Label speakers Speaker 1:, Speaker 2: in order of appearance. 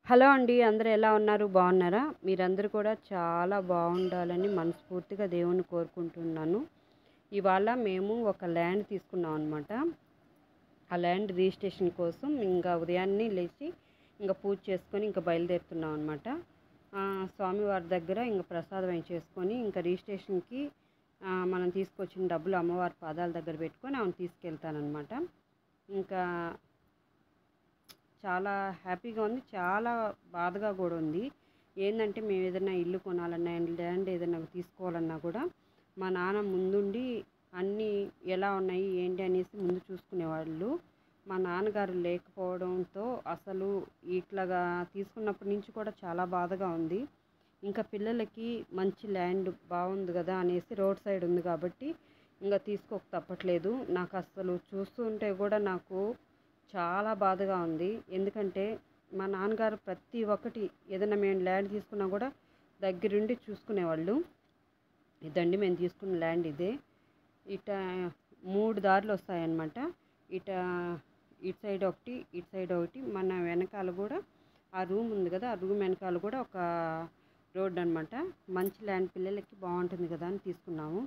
Speaker 1: Hello అండి. అందరూ ఎలా ఉన్నారు? బాగున్నారా? మీరందరూ కూడా చాలా బాగుండాలని మనస్ఫూర్తిగా దేవుణ్ణి కోరుకుంటున్నాను. ఇవాళ మేము ఒక ల్యాండ్ తీసుకున్నాం అనమాట. ఆ ల్యాండ్ రిజిస్ట్రేషన్ కోసం ఇంకా ఉదయాన్నే లేచి ఇంకా పూజ చేసుకొని ఇంకా బయలుదేరుతున్నాం అనమాట. స్వామివారి దగ్గర ఇంకా ప్రసాదం అయి చేసుకొని ఇంకా రిజిస్ట్రేషన్కి మనం తీసుకొచ్చిన డబ్బులు అమ్మవారి పాదాల దగ్గర పెట్టుకొని ఆమెను తీసుకెళ్తానమాట. ఇంకా చాలా హ్యాపీగా ఉంది. చాలా బాధగా కూడా ఉంది. ఏందంటే మేము ఏదైనా ఇల్లు కొనాలన్నా, ల్యాండ్ ఏదైనా తీసుకోవాలన్నా కూడా మా నాన్న ముందుండి అన్నీ ఎలా ఉన్నాయి ఏంటి అనేసి ముందు చూసుకునేవాళ్ళు. మా నాన్నగారు లేకపోవడంతో అసలు ఇట్లాగా తీసుకున్నప్పటి నుంచి కూడా చాలా బాధగా ఉంది. ఇంకా పిల్లలకి మంచి ల్యాండ్ బాగుంది కదా అనేసి రోడ్ సైడ్ ఉంది కాబట్టి ఇంకా తీసుకోక తప్పట్లేదు. నాకు అసలు చూస్తుంటే కూడా నాకు చాలా బాధగా ఉంది. ఎందుకంటే మా నాన్నగారు ప్రతి ఒక్కటి ఏదైనా మేము ల్యాండ్ తీసుకున్నా కూడా దగ్గరుండి చూసుకునేవాళ్ళు. ఇదండి మేము తీసుకున్న ల్యాండ్ ఇదే. ఇట 3 దారులు వస్తాయన్నమాట. ఇట ఇటు సైడ్ ఒకటి, ఇటు సైడ్ ఒకటి, మన వెనకాల కూడా ఆ రూమ్ ఉంది కదా, ఆ రూమ్ వెనకాల కూడా ఒక రోడ్ అనమాట. మంచి ల్యాండ్ పిల్లలకి బాగుంటుంది కదా అని తీసుకున్నాము.